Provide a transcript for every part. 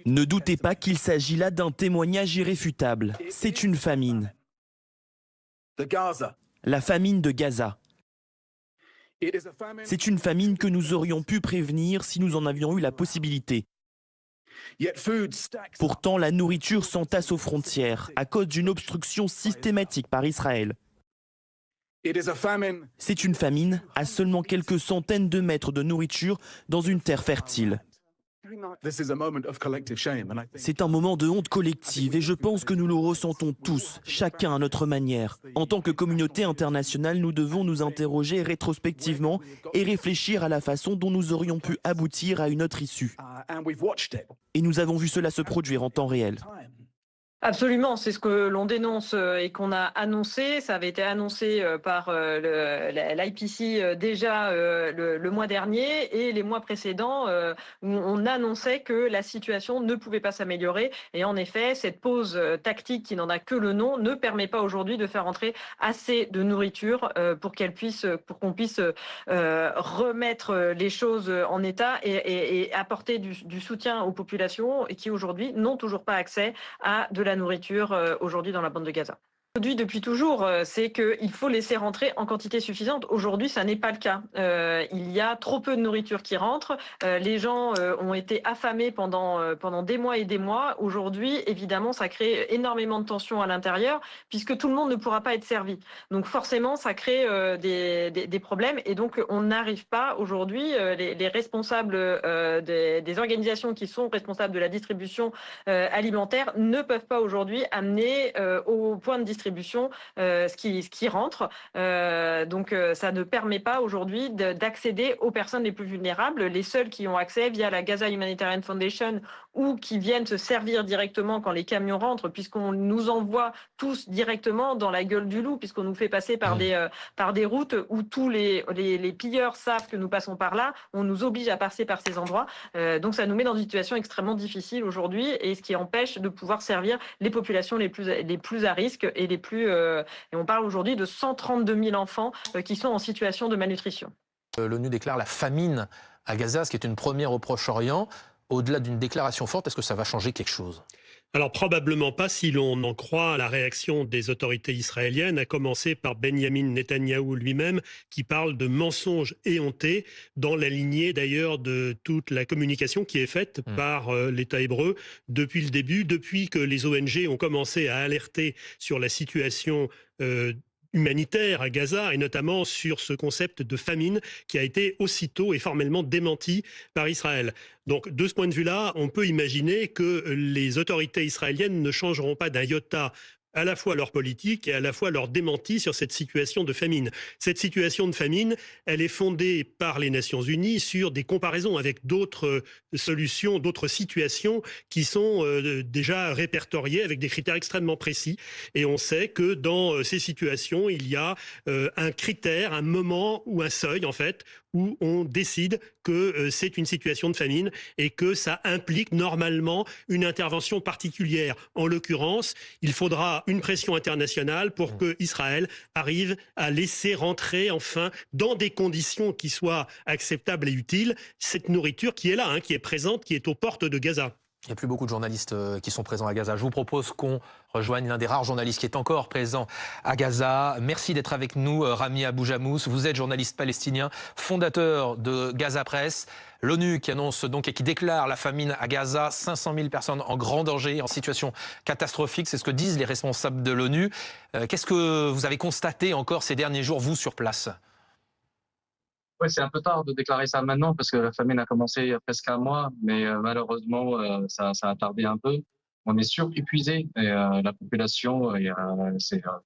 Ne doutez pas qu'il s'agit là d'un témoignage irréfutable. C'est une famine. La famine de Gaza. C'est une famine que nous aurions pu prévenir si nous en avions eu la possibilité. Pourtant, la nourriture s'entasse aux frontières à cause d'une obstruction systématique par Israël. C'est une famine à seulement quelques centaines de mètres de nourriture dans une terre fertile. C'est un moment de honte collective et je pense que nous le ressentons tous, chacun à notre manière. En tant que communauté internationale, nous devons nous interroger rétrospectivement et réfléchir à la façon dont nous aurions pu aboutir à une autre issue. Et nous avons vu cela se produire en temps réel. Absolument, c'est ce que l'on dénonce et qu'on a annoncé. Ça avait été annoncé par l'IPC déjà le mois dernier et les mois précédents où on annonçait que la situation ne pouvait pas s'améliorer. Et en effet, cette pause tactique qui n'en a que le nom ne permet pas aujourd'hui de faire entrer assez de nourriture pour qu'on puisse remettre les choses en état et apporter du soutien aux populations qui aujourd'hui n'ont toujours pas accès à de la nourriture aujourd'hui dans la bande de Gaza. Depuis toujours, c'est qu'il faut laisser rentrer en quantité suffisante. Aujourd'hui, ça n'est pas le cas. Il y a trop peu de nourriture qui rentre. Les gens ont été affamés pendant des mois et des mois. Aujourd'hui, évidemment, ça crée énormément de tensions à l'intérieur puisque tout le monde ne pourra pas être servi. Donc forcément, ça crée des problèmes et donc on n'arrive pas aujourd'hui, les responsables des organisations qui sont responsables de la distribution alimentaire ne peuvent pas aujourd'hui amener au point de distribution ce qui rentre. Donc ça ne permet pas aujourd'hui d'accéder aux personnes les plus vulnérables. Les seuls qui ont accès via la Gaza Humanitarian Foundation ou qui viennent se servir directement quand les camions rentrent, puisqu'on nous envoie tous directement dans la gueule du loup, puisqu'on nous fait passer par des routes où tous les pilleurs savent que nous passons par là. On nous oblige à passer par ces endroits. Donc ça nous met dans une situation extrêmement difficile aujourd'hui et ce qui empêche de pouvoir servir les populations les plus à risque et et on parle aujourd'hui de 132 000 enfants qui sont en situation de malnutrition. L'ONU déclare la famine à Gaza, ce qui est une première au Proche-Orient. Au-delà d'une déclaration forte, est-ce que ça va changer quelque chose ? Alors probablement pas si l'on en croit la réaction des autorités israéliennes, à commencer par Benjamin Netanyahou lui-même, qui parle de mensonges éhontés, dans la lignée d'ailleurs de toute la communication qui est faite par l'État hébreu depuis le début, depuis que les ONG ont commencé à alerter sur la situation humanitaire à Gaza et notamment sur ce concept de famine qui a été aussitôt et formellement démenti par Israël. Donc de ce point de vue-là, on peut imaginer que les autorités israéliennes ne changeront pas d'un iota à la fois leur politique et à la fois leur démenti sur cette situation de famine. Cette situation de famine, elle est fondée par les Nations Unies sur des comparaisons avec d'autres solutions, d'autres situations qui sont déjà répertoriées avec des critères extrêmement précis. Et on sait que dans ces situations, il y a un critère, un moment ou un seuil en fait, où on décide que c'est une situation de famine et que ça implique normalement une intervention particulière. En l'occurrence, il faudra une pression internationale pour que Israël arrive à laisser rentrer enfin dans des conditions qui soient acceptables et utiles cette nourriture qui est là, qui est présente, qui est aux portes de Gaza. Il n'y a plus beaucoup de journalistes qui sont présents à Gaza. Je vous propose qu'on rejoigne l'un des rares journalistes qui est encore présent à Gaza. Merci d'être avec nous, Rami Abou-Jamous. Vous êtes journaliste palestinien, fondateur de Gaza Press. L'ONU qui annonce donc et qui déclare la famine à Gaza, 500 000 personnes en grand danger, en situation catastrophique. C'est ce que disent les responsables de l'ONU. Qu'est-ce que vous avez constaté encore ces derniers jours, vous, sur place ? Oui, c'est un peu tard de déclarer ça maintenant parce que la famine a commencé il y a presque un mois, mais malheureusement, ça a tardé un peu. On est surépuisé et la population,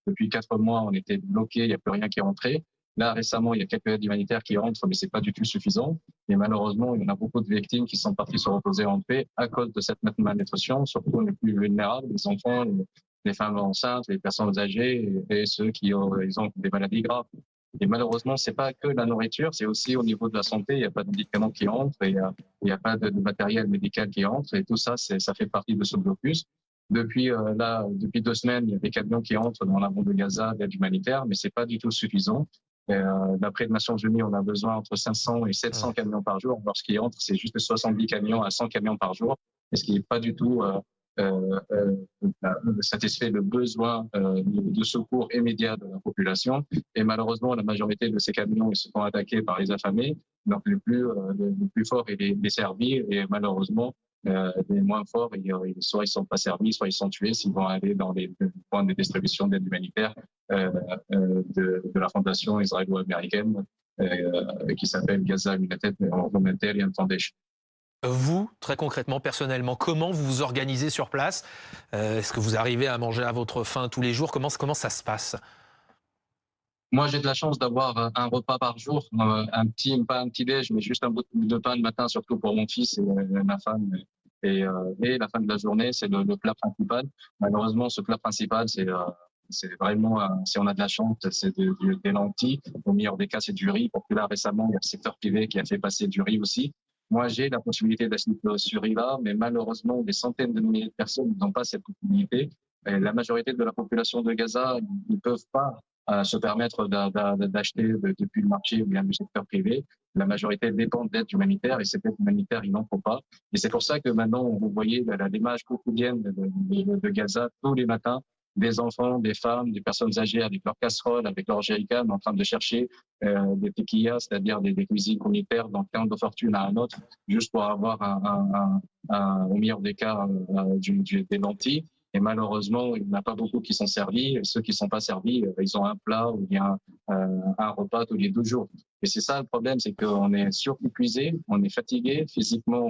depuis 4 mois, on était bloqué, il n'y a plus rien qui est rentré. Là, récemment, il y a quelques aides humanitaires qui rentrent, mais c'est pas du tout suffisant. Et malheureusement, il y en a beaucoup de victimes qui sont parties se reposer en paix à cause de cette malnutrition, surtout les plus vulnérables, les enfants, les femmes enceintes, les personnes âgées et ceux qui ont des maladies graves. Et malheureusement, c'est pas que la nourriture, c'est aussi au niveau de la santé. Il n'y a pas de médicaments qui entrent, il y a pas de matériel médical qui entre, et tout ça, ça fait partie de ce blocus. Depuis 2 semaines, il y a des camions qui entrent dans la bande de Gaza d'aide humanitaire, mais c'est pas du tout suffisant. D'après les Nations Unies, on a besoin entre 500 et 700 camions par jour. Lorsqu'ils entrent, c'est juste 70 camions à 100 camions par jour, et ce qui n'est pas du tout satisfait le besoin de secours immédiat de la population. Et malheureusement, la majorité de ces camions ils se font attaquer par les affamés. Donc les plus forts, ils les servis, et malheureusement, les moins forts, soit ils sont pas servis, soit ils sont tués s'ils vont aller dans les points de distribution d'aide humanitaire de la fondation israélo-américaine qui s'appelle Gaza Humanitarian Foundation. Vous, très concrètement, personnellement, comment vous vous organisez sur place? Est-ce que vous arrivez à manger à votre faim tous les jours? Comment ça se passe? Moi, j'ai de la chance d'avoir un repas par jour, pas un petit déj, mais juste un bout de pain le matin, surtout pour mon fils et ma femme. Et la fin de la journée, c'est le plat principal. Malheureusement, ce plat principal, c'est vraiment, si on a de la chance, c'est des lentilles. Au meilleur des cas, c'est du riz. Parce que là, récemment, il y a le secteur privé qui a fait passer du riz aussi. Moi, j'ai la possibilité d'acheter ce riz-là, mais malheureusement, des centaines de milliers de personnes n'ont pas cette possibilité. Et la majorité de la population de Gaza, ils ne peuvent pas se permettre d'acheter depuis le marché ou bien du secteur privé. La majorité dépend d'aide humanitaire, et cette aide humanitaire, il n'en faut pas. Et c'est pour ça que maintenant, vous voyez l'image quotidienne de Gaza tous les matins, des enfants, des femmes, des personnes âgées avec leurs casseroles, avec leurs jerrycans, en train de chercher des tequillas, c'est-à-dire des cuisines communautaires d'un camp de fortune à un autre, juste pour avoir au meilleur des cas des lentilles. Et malheureusement, il n'y en a pas beaucoup qui sont servis. Et ceux qui ne sont pas servis, ils ont un plat ou bien un repas tous les 2 jours. Et c'est ça le problème, c'est qu'on est surépuisé, on est fatigué, physiquement,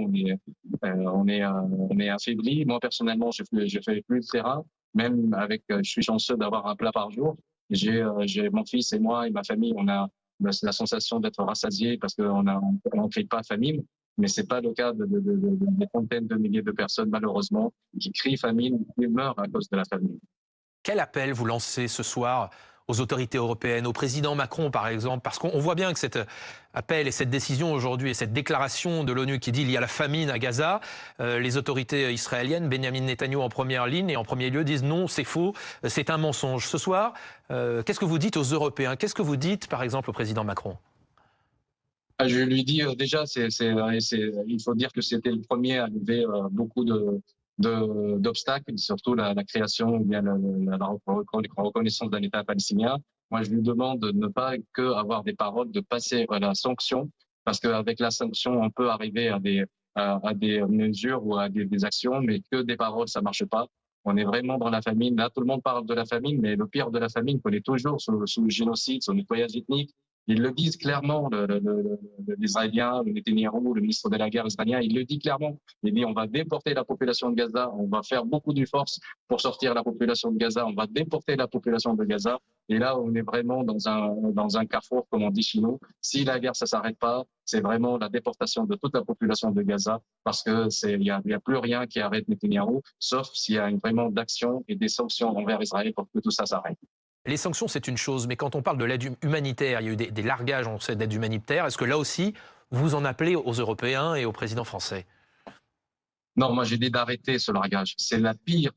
on est affaibli. Moi, personnellement, je fais plus de terrain. Même avec, je suis chanceux d'avoir un plat par jour. J'ai mon fils et moi et ma famille, on a la sensation d'être rassasiés parce qu'on ne crie pas famine. Mais c'est pas le cas de des centaines de milliers de personnes, malheureusement, qui crient famine et meurent à cause de la famine. Quel appel vous lancez ce soir aux autorités européennes, au président Macron par exemple? Parce qu'on voit bien que cet appel et cette décision aujourd'hui et cette déclaration de l'ONU qui dit qu'il y a la famine à Gaza, les autorités israéliennes, Benyamin Netanyahou en première ligne et en premier lieu disent non, c'est faux, c'est un mensonge. Ce soir, qu'est-ce que vous dites aux Européens? Qu'est-ce que vous dites par exemple au président Macron? Je lui dis déjà, il faut dire que c'était le premier à lever beaucoup d'obstacles, surtout la création ou bien la reconnaissance d'un État palestinien. Moi, je lui demande de ne pas que avoir des paroles, de passer à la sanction, parce qu'avec la sanction, on peut arriver à des mesures ou à des actions, mais que des paroles, ça marche pas. On est vraiment dans la famine. Là, tout le monde parle de la famine, mais le pire de la famine, qu'on est toujours sous le génocide, sous le nettoyage ethnique. Ils le disent clairement, l'Israélien, le Netanyahou, le ministre de la Guerre israélien, il le dit clairement. Il dit on va déporter la population de Gaza, on va faire beaucoup d'efforts pour sortir la population de Gaza, on va déporter la population de Gaza. Et là, on est vraiment dans un carrefour, comme on dit chez nous. Si la guerre, ça s'arrête pas, c'est vraiment la déportation de toute la population de Gaza, parce que il y a plus rien qui arrête Netanyahou, sauf s'il y a vraiment d'action et des sanctions envers Israël pour que tout ça s'arrête. Les sanctions, c'est une chose, mais quand on parle de l'aide humanitaire, il y a eu des largages, on sait, d'aide humanitaire. Est-ce que là aussi, vous en appelez aux Européens et au président français? Non, moi j'ai dit d'arrêter ce largage. C'est la pire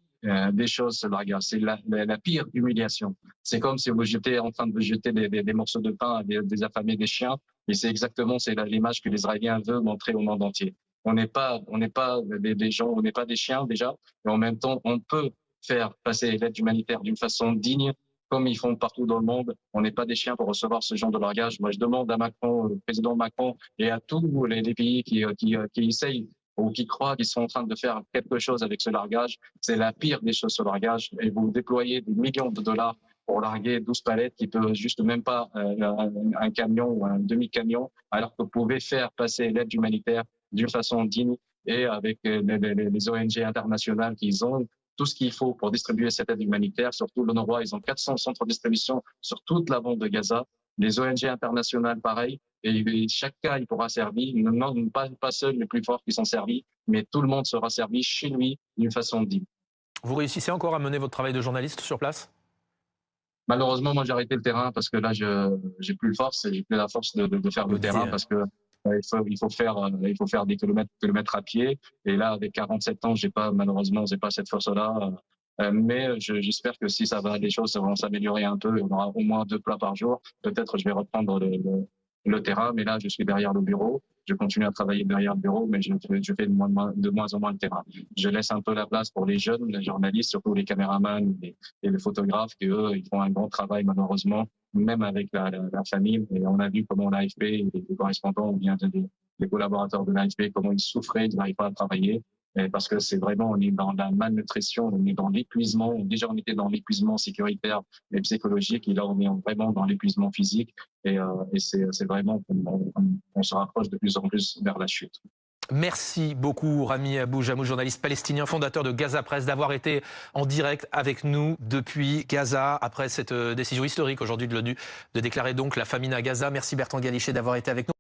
des choses, ce largage. C'est la pire humiliation. C'est comme si vous étiez en train de jeter des morceaux de pain à des affamés, des chiens. Et c'est l'image que l'Israélien veut montrer au monde entier. On n'est pas des gens, on n'est pas des chiens déjà. Et en même temps, on peut faire passer l'aide humanitaire d'une façon digne, comme ils font partout dans le monde. On n'est pas des chiens pour recevoir ce genre de largage. Moi, je demande à Macron, au président Macron, et à tous les pays qui essayent ou qui croient qu'ils sont en train de faire quelque chose avec ce largage. C'est la pire des choses, ce largage. Et vous déployez des millions de dollars pour larguer 12 palettes qui peuvent juste même pas un camion ou un demi-camion, alors que vous pouvez faire passer l'aide humanitaire d'une façon digne et avec les ONG internationales qui ont tout ce qu'il faut pour distribuer cette aide humanitaire. Surtout l'UNRWA, ils ont 400 centres de distribution sur toute la bande de Gaza. Les ONG internationales, pareil. Et chaque cas, il pourra servir. Non, pas seuls les plus forts qui sont servis, mais tout le monde sera servi chez lui d'une façon digne. Vous réussissez encore à mener votre travail de journaliste sur place? Malheureusement, moi, j'ai arrêté le terrain parce que là, j'ai plus la force de faire le terrain parce que il faut faire des kilomètres à pied. Et là, avec 47 ans, malheureusement, j'ai pas cette force-là. Mais j'espère que si ça va, les choses vont s'améliorer un peu, on aura au moins 2 plats par jour. Peut-être je vais reprendre le terrain, mais là, je suis derrière le bureau. Je continue à travailler derrière le bureau, mais je fais de moins en moins le terrain. Je laisse un peu la place pour les jeunes, les journalistes, surtout les caméramans et les photographes, qui eux, ils font un grand travail malheureusement, même avec la famille. Et on a vu comment l'AFP, les correspondants ou bien les collaborateurs de l'AFP, comment ils souffraient, ils n'arrivent pas à travailler. Parce que c'est vraiment, on est dans la malnutrition, on est dans l'épuisement. Déjà, on était dans l'épuisement sécuritaire et psychologique, et là, on est vraiment dans l'épuisement physique. Et c'est vraiment, on se rapproche de plus en plus vers la chute. Merci beaucoup Rami Abou Jamous, journaliste palestinien, fondateur de Gaza Press, d'avoir été en direct avec nous depuis Gaza après cette décision historique aujourd'hui de l'ONU de déclarer donc la famine à Gaza. Merci Bertrand Galichet d'avoir été avec nous.